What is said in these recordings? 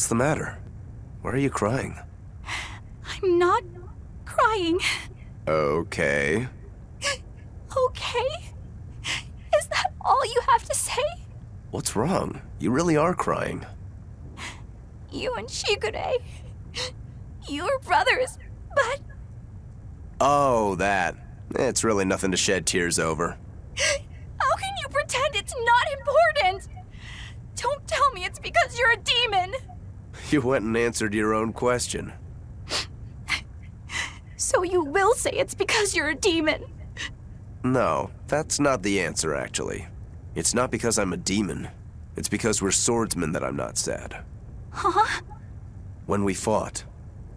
What's the matter? Why are you crying? I'm not crying. Okay. Okay? Is that all you have to say? What's wrong? You really are crying. You and Shigure, you're brothers, but... Oh, that. It's really nothing to shed tears over. How can you pretend it's not important? Don't tell me it's because you're a demon. You went and answered your own question. So you will say it's because you're a demon? No, that's not the answer, actually. It's not because I'm a demon. It's because we're swordsmen that I'm not sad. Huh? When we fought,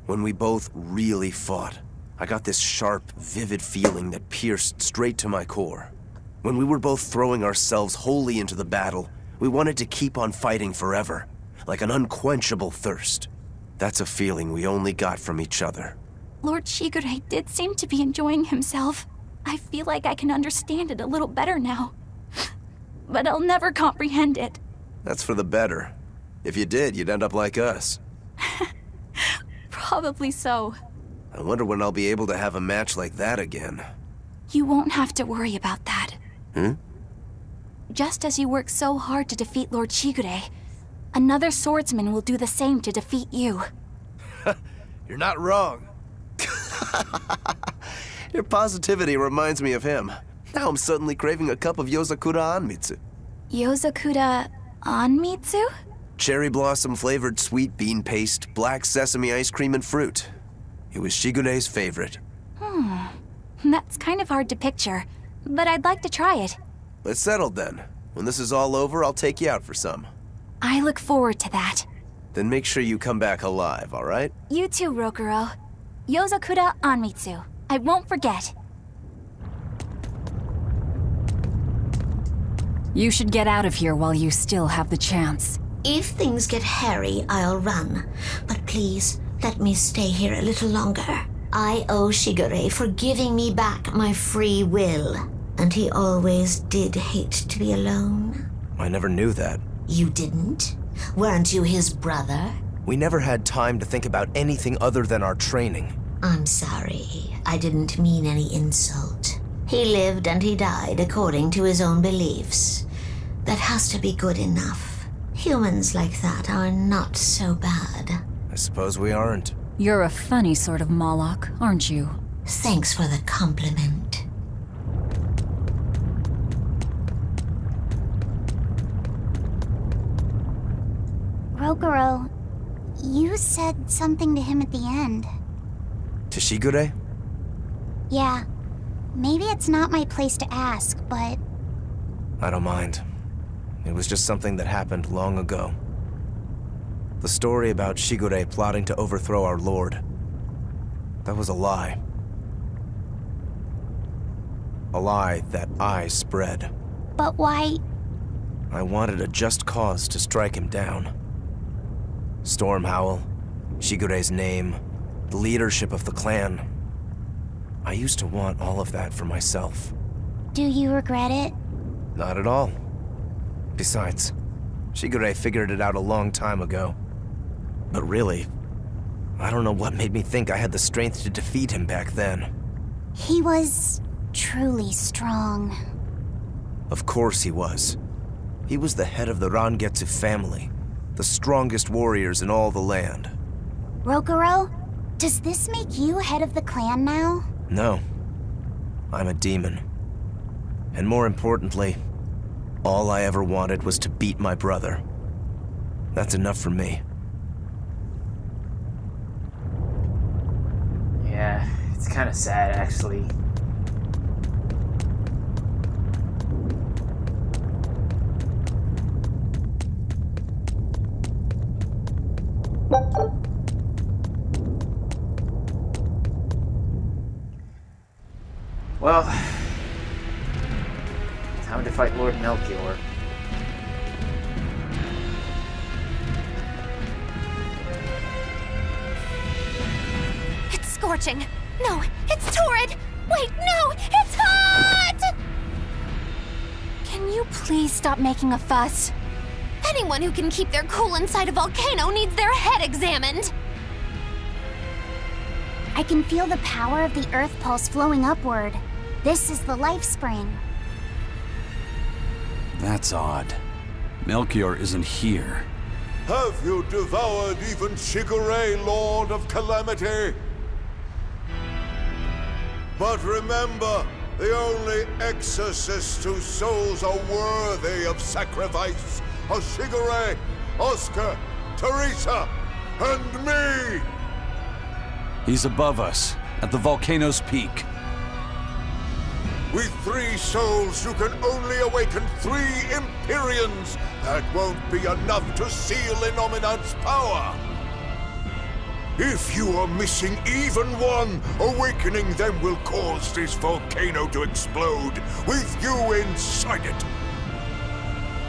when we both really fought, I got this sharp, vivid feeling that pierced straight to my core. When we were both throwing ourselves wholly into the battle, we wanted to keep on fighting forever, like an unquenchable thirst. That's a feeling we only got from each other. Lord Shigure did seem to be enjoying himself. I feel like I can understand it a little better now. But I'll never comprehend it. That's for the better. If you did, you'd end up like us. Probably so. I wonder when I'll be able to have a match like that again. You won't have to worry about that. Hmm? Just as you worked so hard to defeat Lord Shigure, another swordsman will do the same to defeat you. You're not wrong. Your positivity reminds me of him. Now I'm suddenly craving a cup of Yozakura Anmitsu. Yozakura Anmitsu? Cherry blossom flavored sweet bean paste, black sesame ice cream, and fruit. It was Shigure's favorite. That's kind of hard to picture, but I'd like to try it. It's settled then. When this is all over, I'll take you out for some. I look forward to that. Then make sure you come back alive, all right? You too, Rokuro. Yozakura Anmitsu. I won't forget. You should get out of here while you still have the chance. If things get hairy, I'll run. But please, let me stay here a little longer. I owe Shigure for giving me back my free will. And he always did hate to be alone. I never knew that. You didn't? Weren't you his brother? We never had time to think about anything other than our training. I'm sorry. I didn't mean any insult. He lived and he died according to his own beliefs. That has to be good enough. Humans like that are not so bad. I suppose we aren't. You're a funny sort of Moloch, aren't you? Thanks for the compliment. Rokuro, you said something to him at the end. To Shigure? Yeah. Maybe it's not my place to ask, but... I don't mind. It was just something that happened long ago. The story about Shigure plotting to overthrow our lord. That was a lie. A lie that I spread. But why... I wanted a just cause to strike him down. Storm Howl, Shigure's name, the leadership of the clan. I used to want all of that for myself. Do you regret it? Not at all. Besides, Shigure figured it out a long time ago. But really, I don't know what made me think I had the strength to defeat him back then. He was truly strong. Of course he was. He was the head of the Rangetsu family, the strongest warriors in all the land. Rokuro, does this make you head of the clan now? No. I'm a demon. And more importantly, all I ever wanted was to beat my brother. That's enough for me. Yeah, it's kind of sad, actually. Well, time to fight Lord Melchior. It's scorching. No, it's torrid. Wait, no, it's hot! Can you please stop making a fuss? Anyone Anyone who can keep their cool inside a volcano needs their head examined! I can feel the power of the Earth Pulse flowing upward. This is the life spring. That's odd. Melchior isn't here. Have you devoured even Shigure, Lord of Calamity? But remember, the only exorcists whose souls are worthy of sacrifice are Shigure, Oscar, Teresa, and me! He's above us, at the volcano's peak. With 3 souls, you can only awaken 3 Emperions. That won't be enough to seal Innominat's power. If you are missing even one, awakening them will cause this volcano to explode, with you inside it.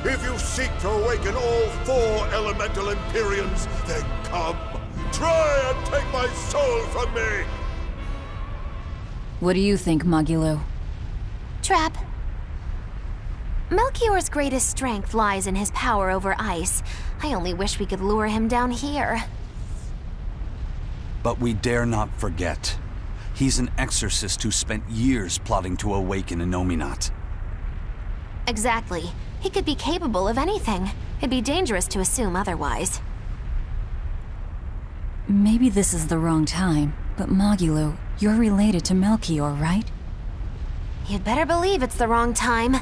If you seek to awaken all 4 elemental Emperions, then come. Try and take my soul from me! What do you think, Magilo? Trap. Melchior's greatest strength lies in his power over ice. I only wish we could lure him down here. But we dare not forget. He's an exorcist who spent years plotting to awaken Innominat. Exactly. He could be capable of anything. It'd be dangerous to assume otherwise. Maybe this is the wrong time, but Magilo, you're related to Melchior, right? You'd better believe it's the wrong time.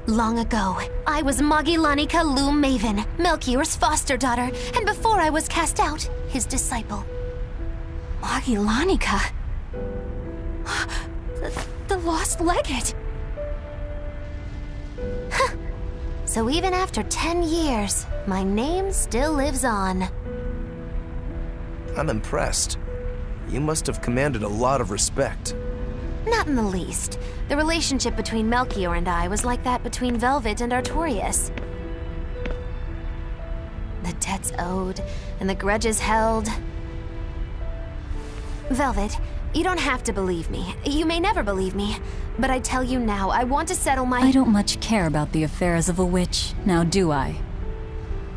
Long ago, I was Magilanica Loom Maven, Melchior's foster daughter, and before I was cast out, his disciple. Magilanica? The lost legate. So even after 10 years, my name still lives on. I'm impressed. You must have commanded a lot of respect. Not in the least. The relationship between Melchior and I was like that between Velvet and Artorias. The debts owed, and the grudges held. Velvet, you don't have to believe me. You may never believe me. But I tell you now, I want to settle my— I don't much care about the affairs of a witch, now do I?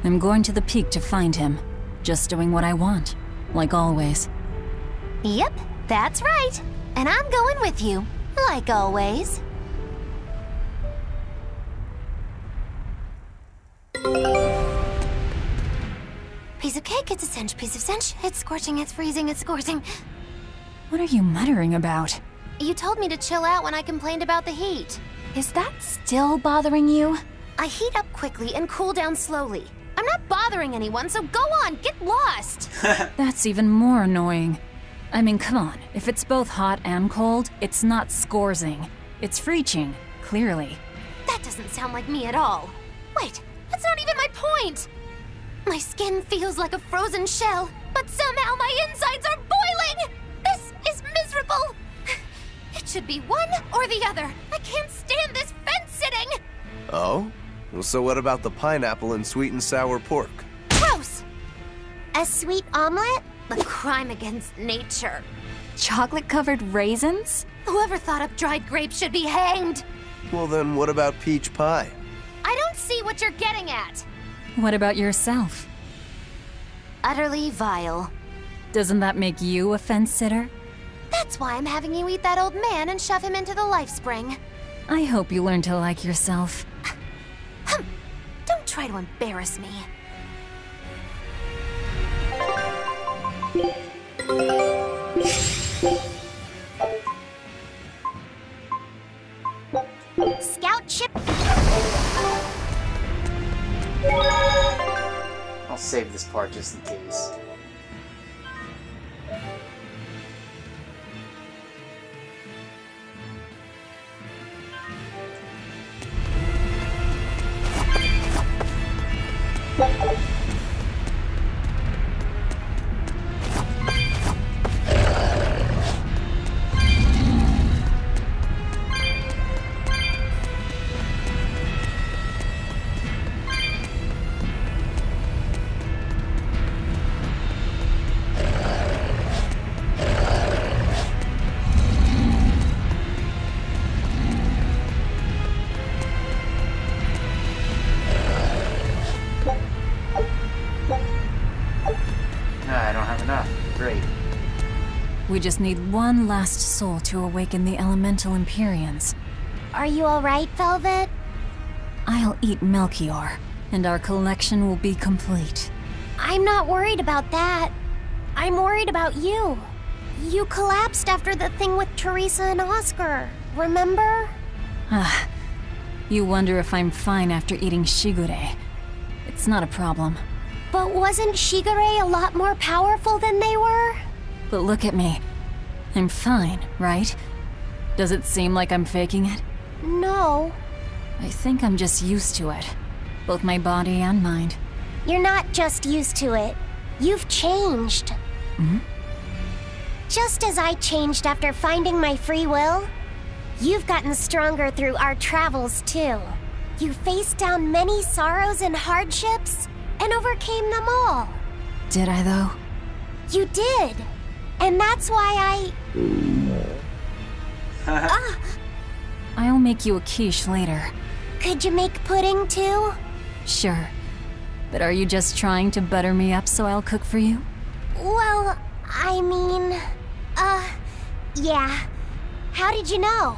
I'm going to the peak to find him. Just doing what I want, like always. Yep, that's right. And I'm going with you, like always. Piece of cake, it's a cinch. Piece of cinch, it's scorching, it's freezing, it's scorching. What are you muttering about? You told me to chill out when I complained about the heat. Is that still bothering you? I heat up quickly and cool down slowly. I'm not bothering anyone, so go on, get lost! That's even more annoying. I mean, come on. If it's both hot and cold, it's not scorzing. It's freeching, clearly. That doesn't sound like me at all. Wait, that's not even my point! My skin feels like a frozen shell, but somehow my insides are boiling! This is miserable! It should be one or the other. I can't stand this fence-sitting! Oh? Well, so what about the pineapple and sweet and sour pork? Gross! A sweet omelet? The crime against nature. Chocolate-covered raisins? Whoever thought up dried grapes should be hanged! Well then, what about peach pie? I don't see what you're getting at! What about yourself? Utterly vile. Doesn't that make you a fence-sitter? That's why I'm having you eat that old man and shove him into the life spring. I hope you learn to like yourself. Don't try to embarrass me. Scout ship. I'll save this part just in case. We just need one last soul to awaken the elemental Emperions. Are you alright, Velvet? I'll eat Melchior, and our collection will be complete. I'm not worried about that. I'm worried about you. You collapsed after the thing with Teresa and Oscar, remember? Ah, you wonder if I'm fine after eating Shigure. It's not a problem. But wasn't Shigure a lot more powerful than they were? But look at me. I'm fine, right? Does it seem like I'm faking it? No. I think I'm just used to it. Both my body and mind. You're not just used to it. You've changed. Hmm? Just as I changed after finding my free will, you've gotten stronger through our travels too. You faced down many sorrows and hardships, and overcame them all. Did I though? You did. And that's why I'll make you a quiche later. Could you make pudding too? Sure. But are you just trying to butter me up so I'll cook for you? Well, I mean... yeah. How did you know?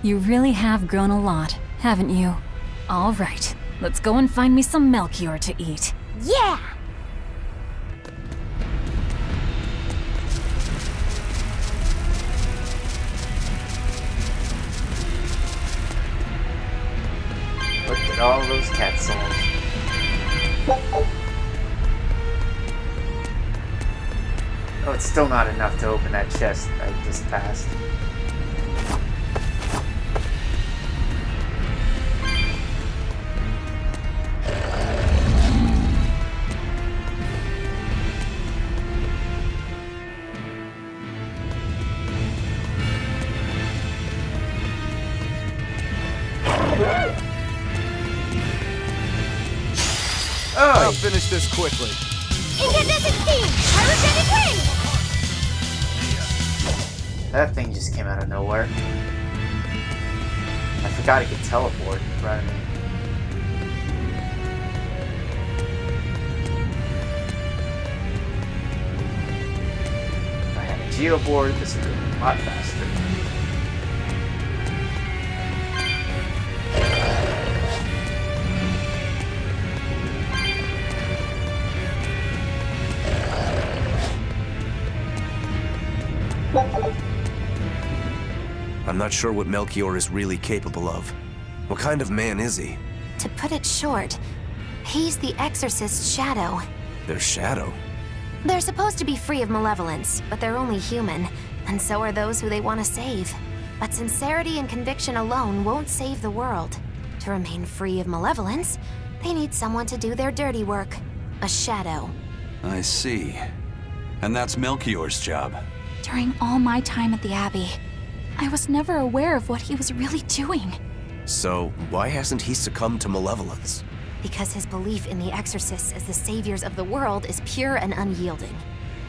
You really have grown a lot, haven't you? All right, let's go and find me some Melchior to eat. Yeah! Look at all those cat souls. Oh, it's still not enough to open that chest I just passed. I'll finish this quickly. Incandescent steam! Pyrogenic wind! That thing just came out of nowhere. I forgot it could teleport in front of me. If I had a geoboard, this would have been a lot faster. I'm not sure what Melchior is really capable of. What kind of man is he? To put it short, he's the Exorcist's shadow. Their shadow? They're supposed to be free of malevolence, but they're only human, and so are those who they want to save. But sincerity and conviction alone won't save the world. To remain free of malevolence, they need someone to do their dirty work. A shadow. I see. And that's Melchior's job. During all my time at the Abbey, I was never aware of what he was really doing. So, why hasn't he succumbed to malevolence? Because his belief in the Exorcists as the saviors of the world is pure and unyielding.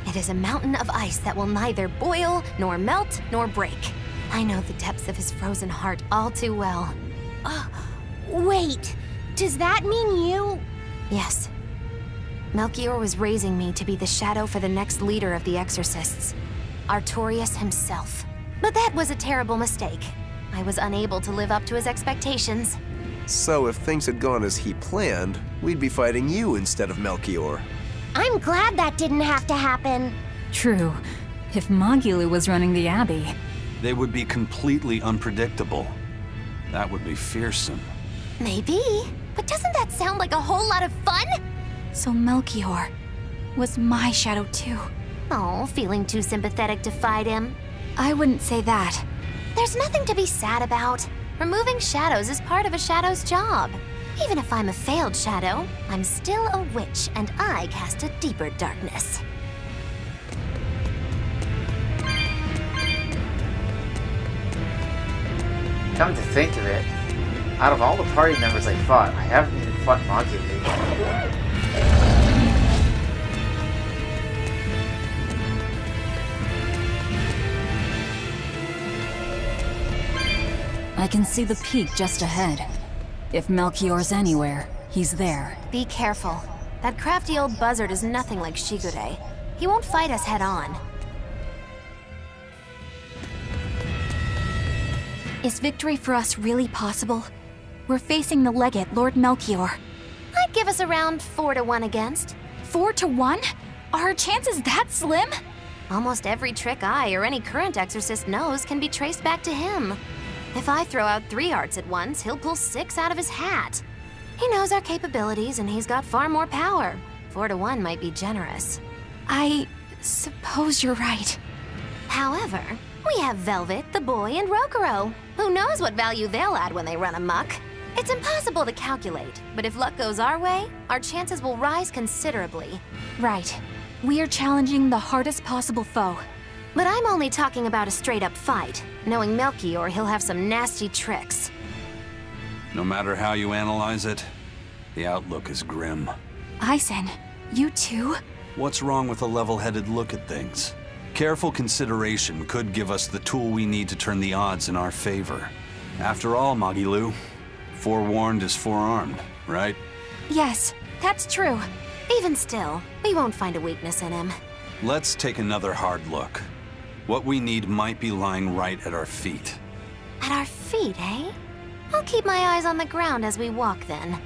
It is a mountain of ice that will neither boil, nor melt, nor break. I know the depths of his frozen heart all too well. Wait, does that mean you... Yes. Melchior was raising me to be the shadow for the next leader of the Exorcists. Artorius himself. But that was a terrible mistake. I was unable to live up to his expectations. So if things had gone as he planned, we'd be fighting you instead of Melchior. I'm glad that didn't have to happen. True. If Magulu was running the Abbey... They would be completely unpredictable. That would be fearsome. Maybe. But doesn't that sound like a whole lot of fun? So Melchior was my shadow too. Oh, feeling too sympathetic to fight him? I wouldn't say that. There's nothing to be sad about. Removing shadows is part of a shadow's job. Even if I'm a failed shadow, I'm still a witch, and I cast a deeper darkness. Come to think of it, out of all the party members I fought, I haven't even fought Magulu. I can see the peak just ahead. If Melchior's anywhere, he's there. Be careful. That crafty old buzzard is nothing like Shigure. He won't fight us head on. Is victory for us really possible? We're facing the legate, Lord Melchior. I'd give us around 4 to 1 against. 4 to 1? Are our chances that slim? Almost every trick I or any current exorcist knows can be traced back to him. If I throw out 3 arts at once, he'll pull 6 out of his hat. He knows our capabilities and he's got far more power. 4 to 1 might be generous. I suppose you're right. However, we have Velvet, the boy, and Rokuro. Who knows what value they'll add when they run amok? It's impossible to calculate, but if luck goes our way, our chances will rise considerably. Right. We are challenging the hardest possible foe. But I'm only talking about a straight-up fight. Knowing Melchior, he'll have some nasty tricks. No matter how you analyze it, the outlook is grim. Eisen, you too? What's wrong with a level-headed look at things? Careful consideration could give us the tool we need to turn the odds in our favor. After all, Magilu, forewarned is forearmed, right? Yes, that's true. Even still, we won't find a weakness in him. Let's take another hard look. What we need might be lying right at our feet. At our feet, eh? I'll keep my eyes on the ground as we walk then.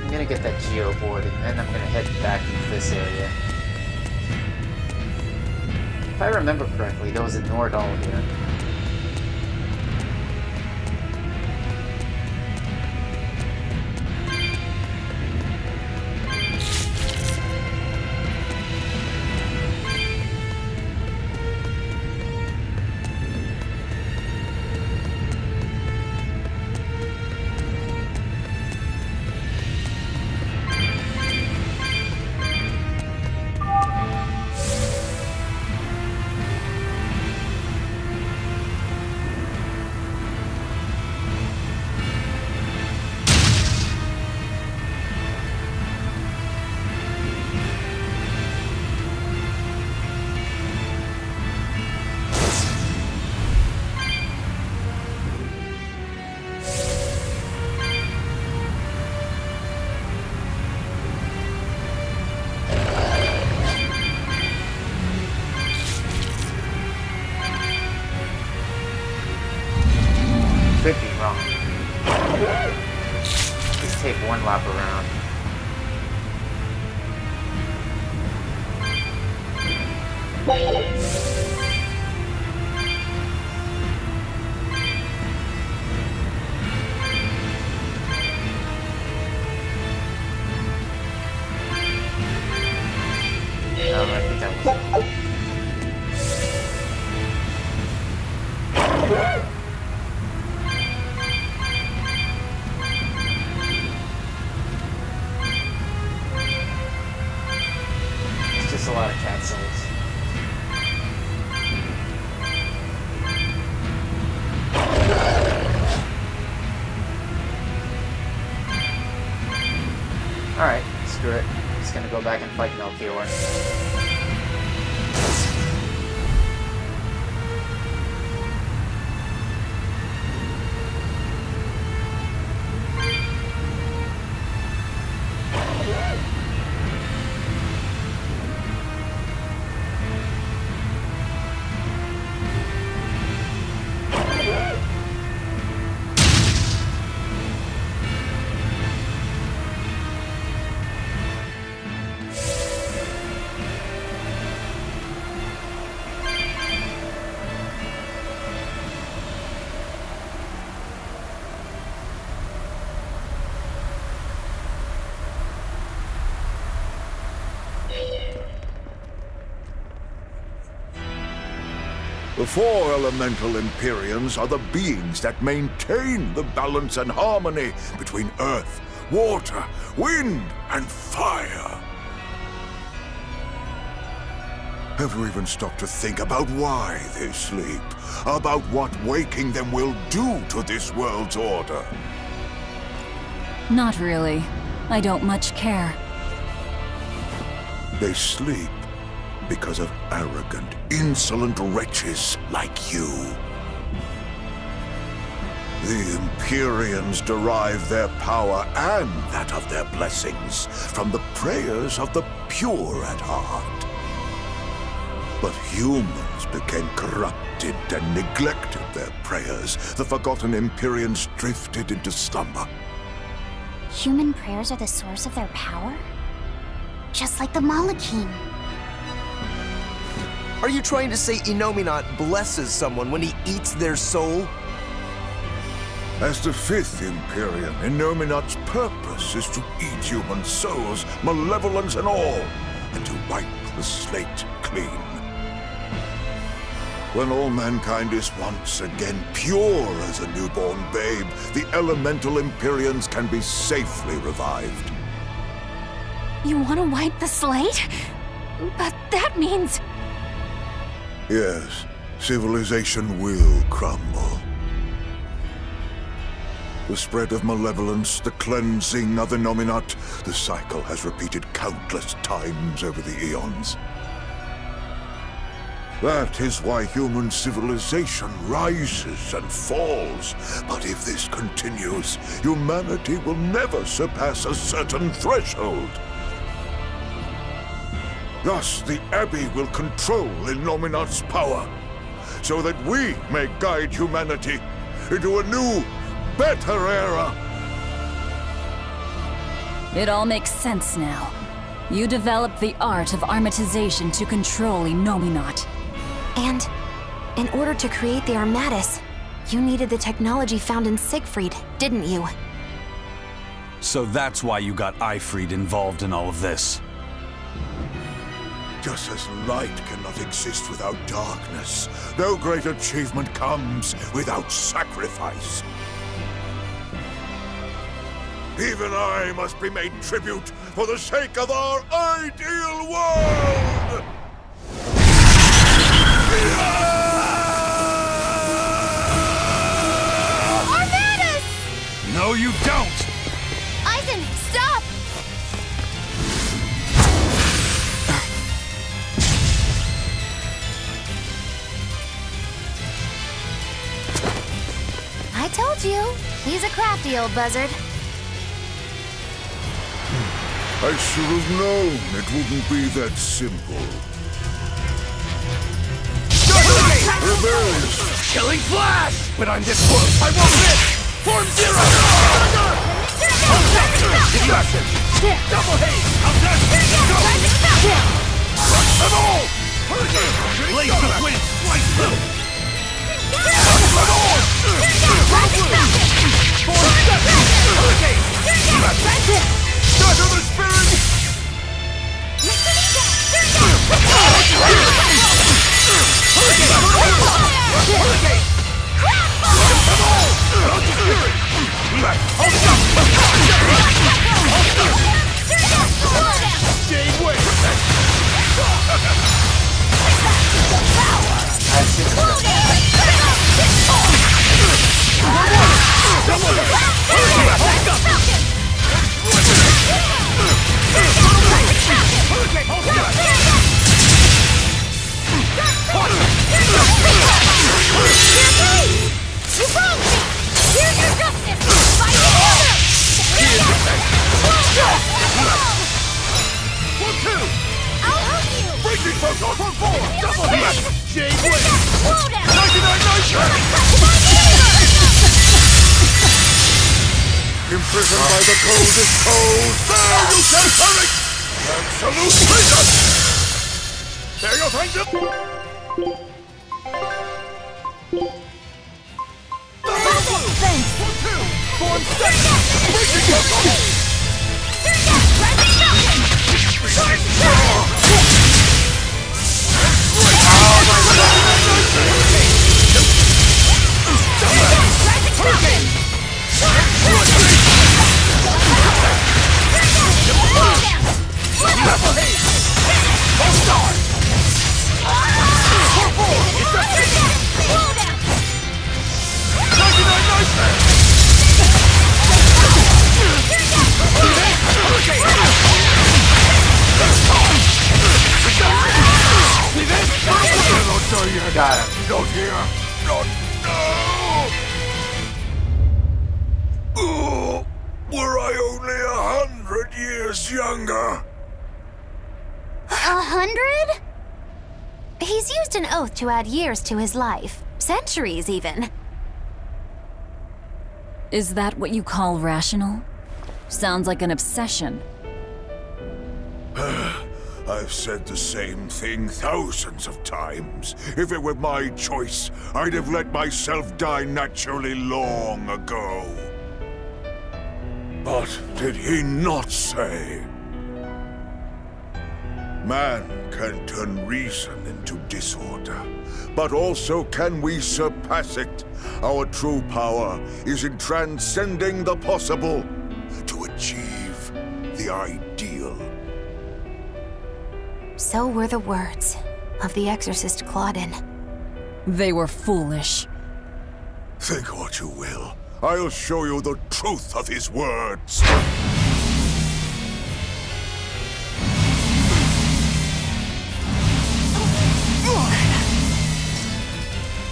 I'm gonna get that geo board and then I'm gonna head back into this area. If I remember correctly, there was a Nordal here. Could be wrong. Just take one lap around. No, I think that was it. A lot of cat souls. Alright, screw it. I'm just gonna go back and fight Melchior. The 4 elemental Emperions are the beings that maintain the balance and harmony between earth, water, wind, and fire. Ever even stopped to think about why they sleep? About what waking them will do to this world's order? Not really. I don't much care. They sleep because of arrogant, insolent wretches like you. The Emperions derive their power and that of their blessings from the prayers of the pure at heart. But humans became corrupted and neglected their prayers. The forgotten Emperions drifted into slumber. Human prayers are the source of their power? Just like the Malachim. Are you trying to say Innominat blesses someone when he eats their soul? As the fifth Emperion, Innominat's purpose is to eat human souls, malevolence and all, and to wipe the slate clean. When all mankind is once again pure as a newborn babe, the elemental Emperions can be safely revived. You want to wipe the slate? But that means... Yes, civilization will crumble. The spread of malevolence, the cleansing of Innominat, the cycle has repeated countless times over the eons. That is why human civilization rises and falls. But if this continues, humanity will never surpass a certain threshold. Thus, the Abbey will control Innominat's power, so that we may guide humanity into a new, better era. It all makes sense now. You developed the art of armatization to control Innominat. And in order to create the Armatis, you needed the technology found in Siegfried, didn't you? So that's why you got Ifried involved in all of this. Just as light cannot exist without darkness, no great achievement comes without sacrifice. Even I must be made tribute for the sake of our ideal world! Armatis! No, you don't! Eisen, stop! I told you, he's a crafty old buzzard. I should have known it wouldn't be that simple. Rebellious! Killing Flash! When I'm this close, I won't miss! Form Zero! Distraction! Double haste! Crush them all! Blaze of wind! Slice through! Shatter the spirit! Imprisoned by the coldest cold, there you shall perish! Absolute freedom! There you find it! Thanks! Form second! Breaking protocol! 100? He's used an oath to add years to his life. Centuries, even. Is that what you call rational? Sounds like an obsession. I've said the same thing thousands of times. If it were my choice, I'd have let myself die naturally long ago. But did he not say? Man can turn reason into disorder, but also can we surpass it. Our true power is in transcending the possible to achieve the ideal. So were the words of the exorcist Claudin. They were foolish. Think what you will. I'll show you the truth of his words.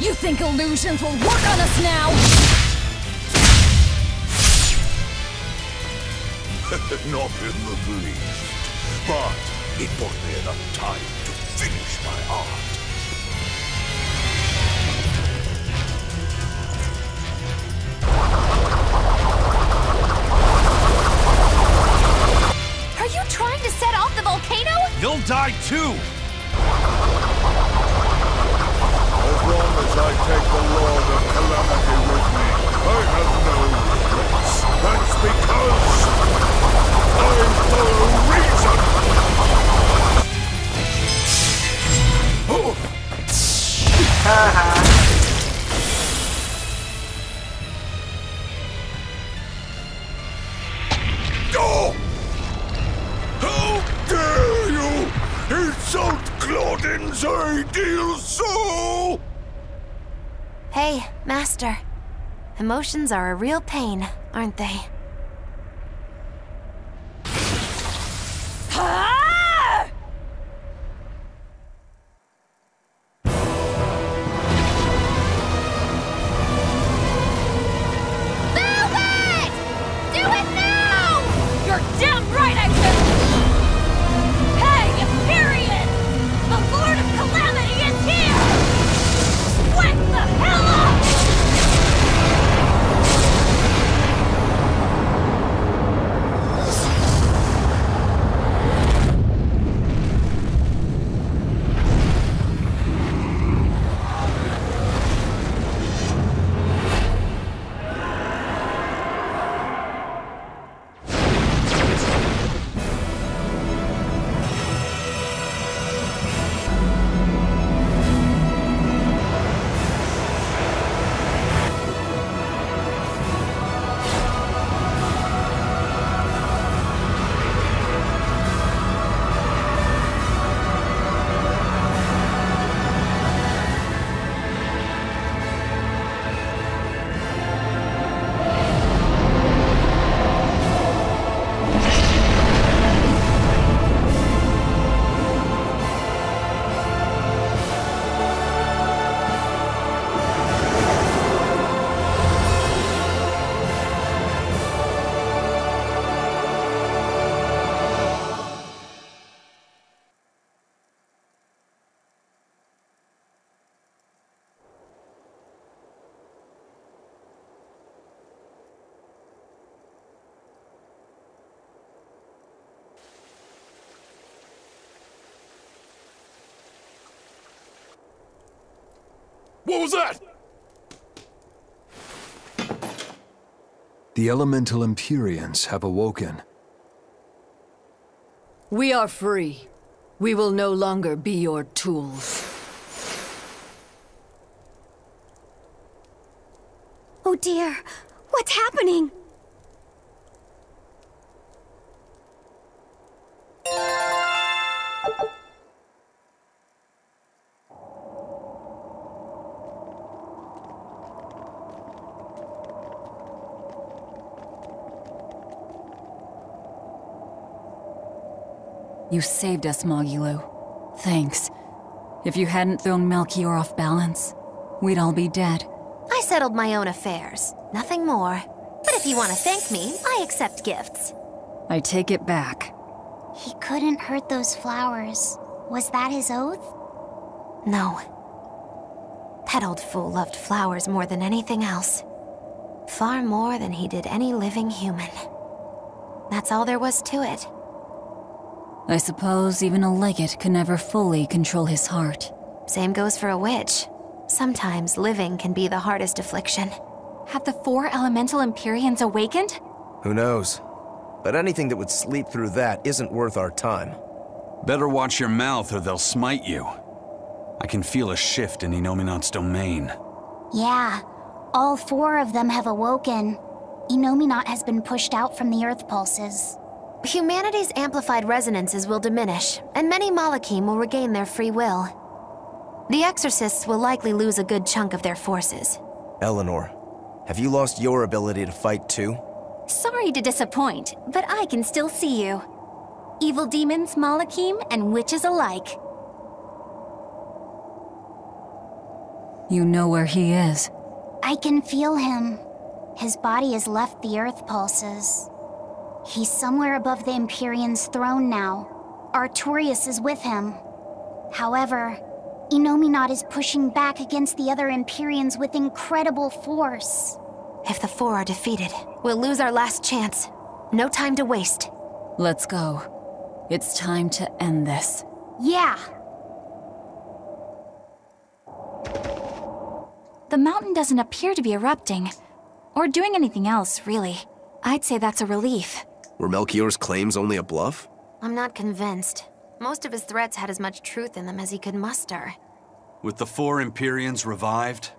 You think illusions will work on us now? Not in the least. But it bought me enough time to finish my art. Are you trying to set off the volcano? You'll die too! As long as I take the Lord of Calamity with me, I have no regrets. That's because I follow reason! Oh! How dare you insult Claudin's ideal soul! Hey, Master. Emotions are a real pain, aren't they? What was that? The elemental Emperions have awoken. We are free. We will no longer be your tools. Oh dear, what's happening? You saved us, Magilou. Thanks. If you hadn't thrown Melchior off balance, we'd all be dead. I settled my own affairs. Nothing more. But if you want to thank me, I accept gifts. I take it back. He couldn't hurt those flowers. Was that his oath? No. That old fool loved flowers more than anything else. Far more than he did any living human. That's all there was to it. I suppose even a legate could never fully control his heart. Same goes for a witch. Sometimes living can be the hardest affliction. Have the 4 elemental Emperions awakened? Who knows? But anything that would sleep through that isn't worth our time. Better watch your mouth or they'll smite you. I can feel a shift in Inominat's domain. Yeah, all 4 of them have awoken. Inominat has been pushed out from the Earth pulses. Humanity's amplified resonances will diminish, and many Malachim will regain their free will. The Exorcists will likely lose a good chunk of their forces. Eleanor, have you lost your ability to fight too? Sorry to disappoint, but I can still see you. Evil demons, Malachim, and witches alike. You know where he is. I can feel him. His body has left the Earth pulses. He's somewhere above the Emperions' throne now. Artorias is with him. However, Inominat is pushing back against the other Emperions with incredible force. If the 4 are defeated, we'll lose our last chance. No time to waste. Let's go. It's time to end this. Yeah. The mountain doesn't appear to be erupting, or doing anything else, really. I'd say that's a relief. Were Melchior's claims only a bluff? I'm not convinced. Most of his threats had as much truth in them as he could muster. With the 4 Emperions revived,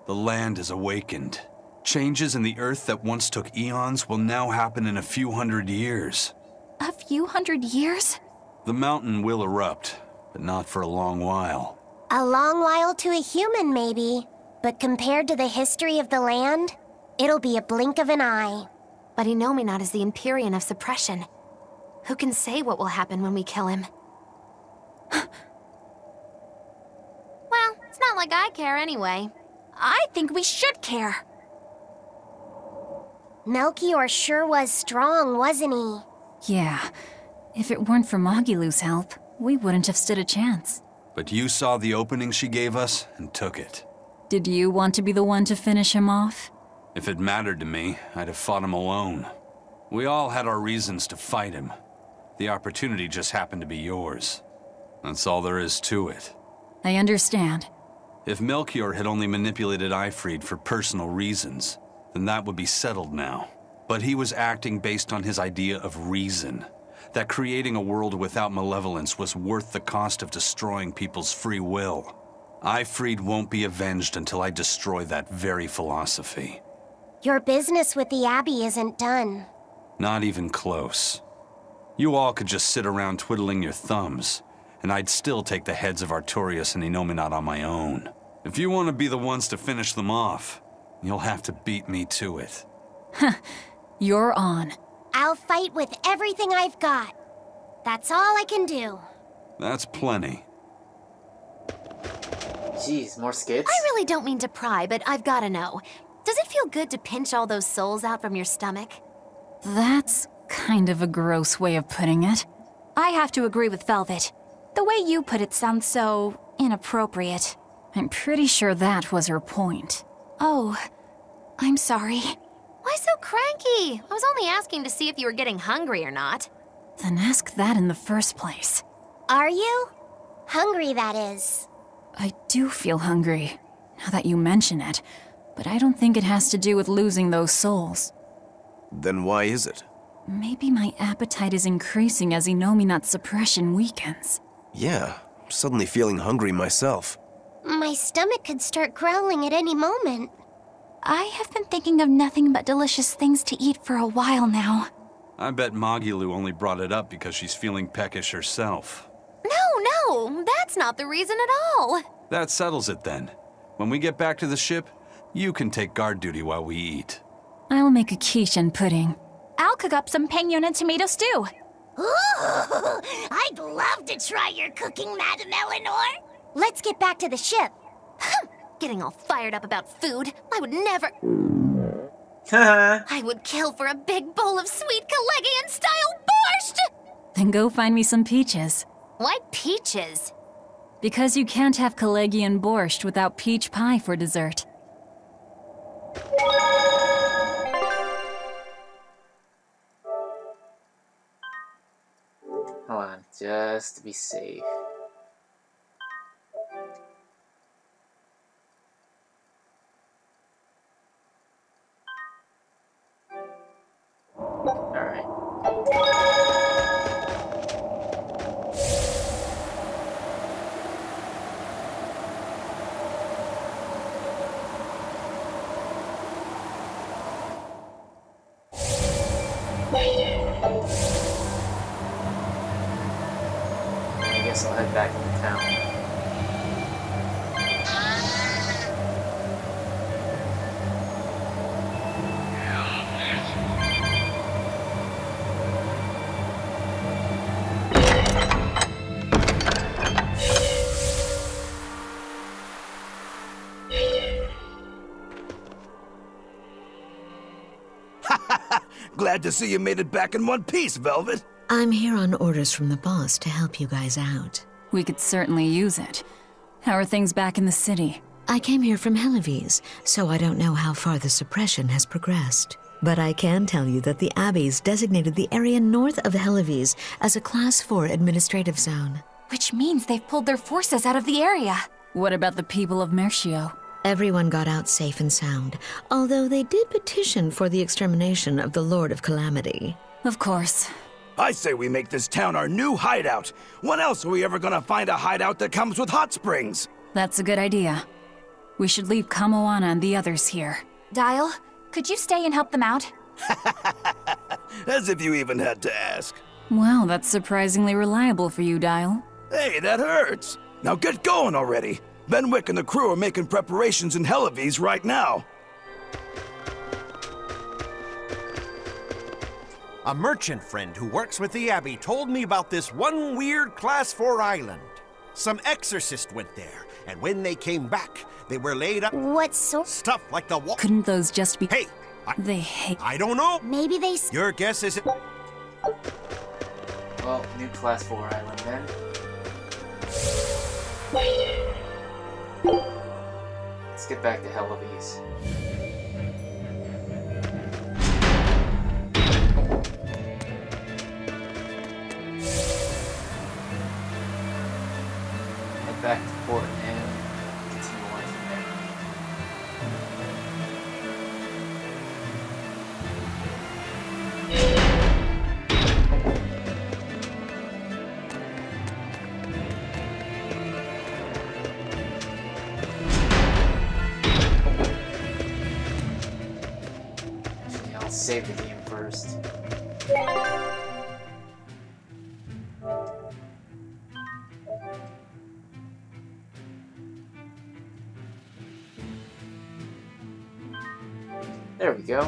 the land is awakened. Changes in the Earth that once took eons will now happen in a few hundred years. A few hundred years? The mountain will erupt, but not for a long while. A long while to a human, maybe. But compared to the history of the land, it'll be a blink of an eye. But Inominat is the Emperion of suppression. Who can say what will happen when we kill him? Well, it's not like I care anyway. I think we should care. Melchior sure was strong, wasn't he? Yeah. If it weren't for Magilu's help, we wouldn't have stood a chance. But you saw the opening she gave us and took it. Did you want to be the one to finish him off? If it mattered to me, I'd have fought him alone. We all had our reasons to fight him. The opportunity just happened to be yours. That's all there is to it. I understand. If Melchior had only manipulated Ifrid for personal reasons, then that would be settled now. But he was acting based on his idea of reason. That creating a world without malevolence was worth the cost of destroying people's free will. Ifrid won't be avenged until I destroy that very philosophy. Your business with the Abbey isn't done. Not even close. You all could just sit around twiddling your thumbs, and I'd still take the heads of Artorias and Inominat on my own. If you want to be the ones to finish them off, you'll have to beat me to it. You're on. I'll fight with everything I've got. That's all I can do. That's plenty. Jeez, more skits? I really don't mean to pry, but I've gotta know. Does it feel good to pinch all those souls out from your stomach? That's kind of a gross way of putting it. I have to agree with Velvet. The way you put it sounds so inappropriate. I'm pretty sure that was her point. Oh, I'm sorry. Why so cranky? I was only asking to see if you were getting hungry or not. Then ask that in the first place. Are you? Hungry, that is. I do feel hungry, now that you mention it, but I don't think it has to do with losing those souls. Then why is it? Maybe my appetite is increasing as Inominat's suppression weakens. Yeah, I'm suddenly feeling hungry myself. My stomach could start growling at any moment. I have been thinking of nothing but delicious things to eat for a while now. I bet Magilu only brought it up because she's feeling peckish herself. No, that's not the reason at all. That settles it then. When we get back to the ship, you can take guard duty while we eat. I'll make a quiche and pudding. I'll cook up some pignon and tomato stew. Ooh, I'd love to try your cooking, Madam Eleanor. Let's get back to the ship. Getting all fired up about food. I would never... I would kill for a big bowl of sweet Kalegian-style borscht! Then go find me some peaches. Why peaches? Because you can't have Kalegian borscht without peach pie for dessert. Hold on, just to be safe. Alright. I guess I'll head back into town. Glad to see you made it back in one piece, Velvet. I'm here on orders from the boss to help you guys out. We could certainly use it. How are things back in the city? I came here from Helives, so I don't know how far the suppression has progressed. But I can tell you that the Abbeys designated the area north of Helives as a Class 4 administrative zone. Which means they've pulled their forces out of the area. What about the people of Melchior? Everyone got out safe and sound, although they did petition for the extermination of the Lord of Calamity. Of course. I say we make this town our new hideout. When else are we ever gonna find a hideout that comes with hot springs? That's a good idea. We should leave Kamoana and the others here. Dial, could you stay and help them out? As if you even had to ask. Well, that's surprisingly reliable for you, Dial. Hey, that hurts. Now get going already. Benwick and the crew are making preparations in Helives right now. A merchant friend who works with the Abbey told me about this one weird Class 4 island. Some exorcist went there, and when they came back, they were laid up. What sort? Stuff like the wall. Couldn't those just be... Hey! They hate... I don't know. Maybe they... Your guess is... Well, new Class 4 island then. Let's get back to Helives. Head back to port and continue on from there. I'll save the game first. There we go.